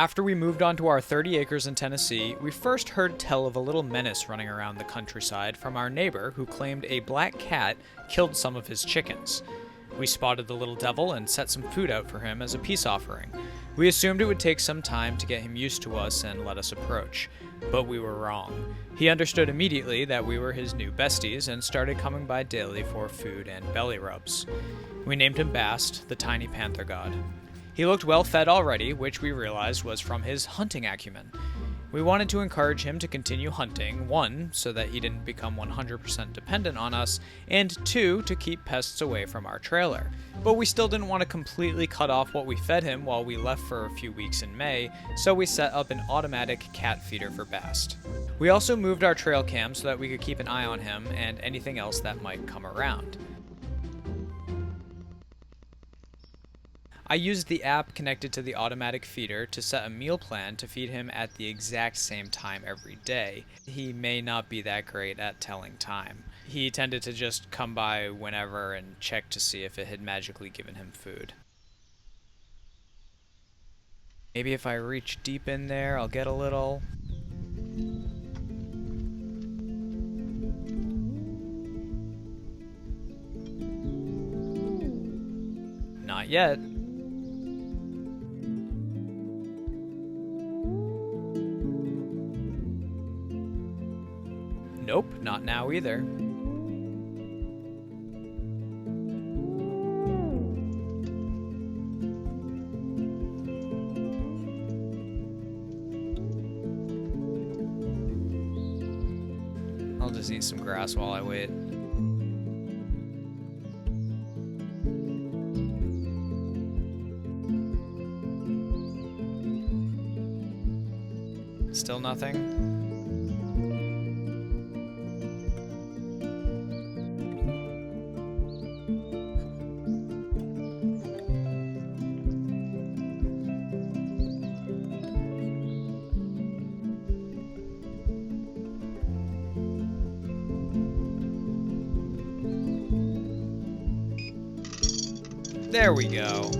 After we moved on to our 30 acres in Tennessee, we first heard tell of a little menace running around the countryside from our neighbor who claimed a black cat killed some of his chickens. We spotted the little devil and set some food out for him as a peace offering. We assumed it would take some time to get him used to us and let us approach, but we were wrong. He understood immediately that we were his new besties and started coming by daily for food and belly rubs. We named him Bast, the tiny panther god. He looked well fed already, which we realized was from his hunting acumen. We wanted to encourage him to continue hunting, 1, so that he didn't become 100% dependent on us, and 2, to keep pests away from our trailer. But we still didn't want to completely cut off what we fed him while we left for a few weeks in May, so we set up an automatic cat feeder for Bast. We also moved our trail cam so that we could keep an eye on him and anything else that might come around. I used the app connected to the automatic feeder to set a meal plan to feed him at the exact same time every day. He may not be that great at telling time. He tended to just come by whenever and check to see if it had magically given him food. Maybe if I reach deep in there, I'll get a little. Not yet. Nope, not now either. I'll just eat some grass while I wait. Still nothing? There we go.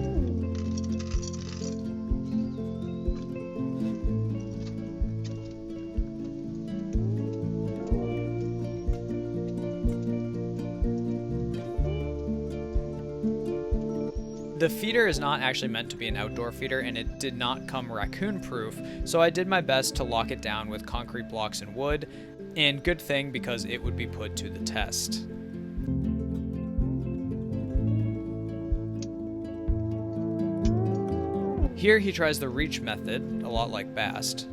The feeder is not actually meant to be an outdoor feeder, and it did not come raccoon-proof, so I did my best to lock it down with concrete blocks and wood, and good thing because it would be put to the test. Here he tries the reach method, a lot like Bast.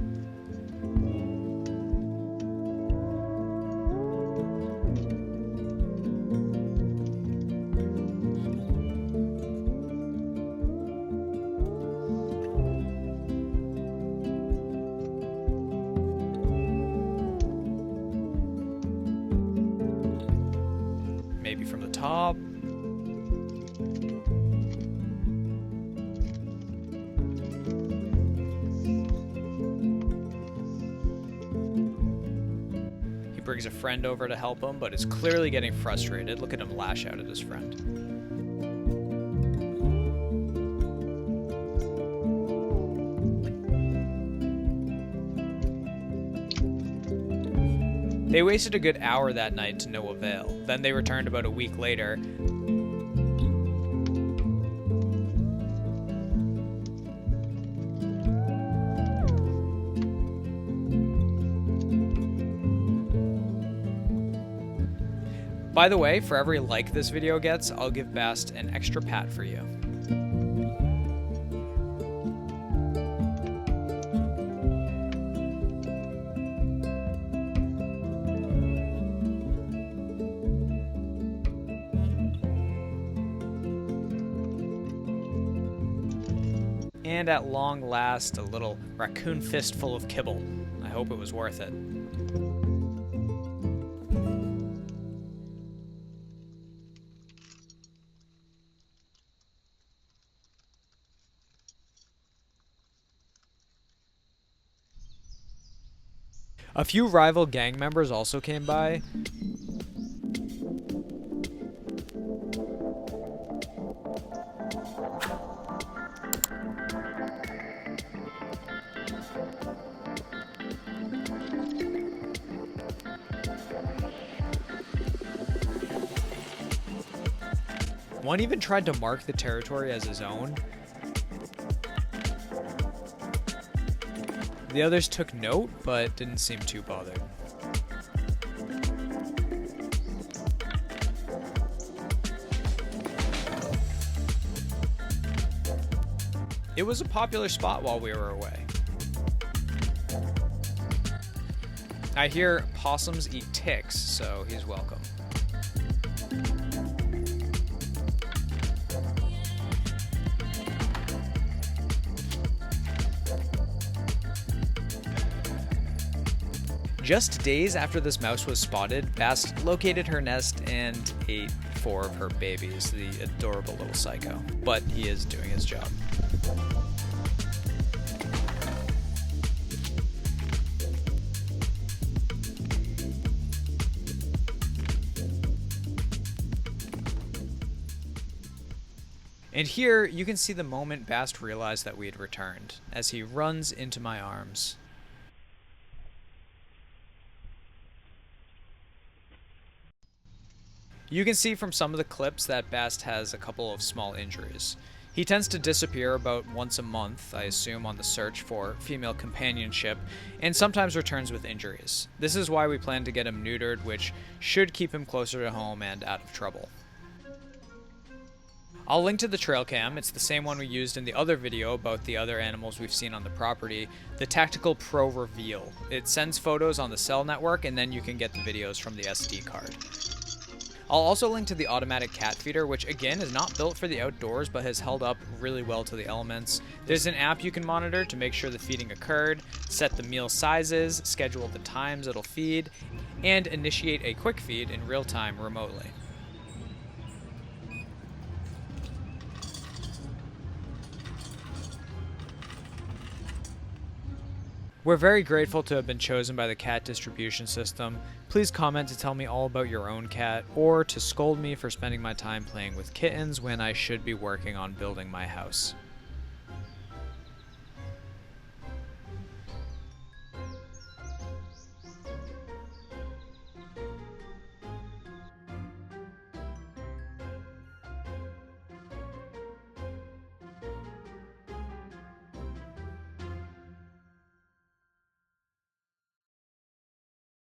Maybe from the top. Brings a friend over to help him, but is clearly getting frustrated. Look at him lash out at his friend. They wasted a good hour that night to no avail. Then they returned about a week later. By the way, for every like this video gets, I'll give Bast an extra pat for you. And at long last, a little raccoon fistful of kibble. I hope it was worth it. A few rival gang members also came by. One even tried to mark the territory as his own. The others took note, but didn't seem too bothered. It was a popular spot while we were away. I hear possums eat ticks, so he's welcome. Just days after this mouse was spotted, Bast located her nest and ate 4 of her babies, the adorable little psycho. But he is doing his job. And here, you can see the moment Bast realized that we had returned, as he runs into my arms. You can see from some of the clips that Bast has a couple of small injuries. He tends to disappear about once a month, I assume on the search for female companionship, and sometimes returns with injuries. This is why we plan to get him neutered, which should keep him closer to home and out of trouble. I'll link to the trail cam. It's the same one we used in the other video about the other animals we've seen on the property, the Tactical Pro Reveal. It sends photos on the cell network, and then you can get the videos from the SD card. I'll also link to the automatic cat feeder, which again is not built for the outdoors but has held up really well to the elements. There's an app you can monitor to make sure the feeding occurred, set the meal sizes, schedule the times it'll feed, and initiate a quick feed in real time remotely. We're very grateful to have been chosen by the cat distribution system. Please comment to tell me all about your own cat, or to scold me for spending my time playing with kittens when I should be working on building my house.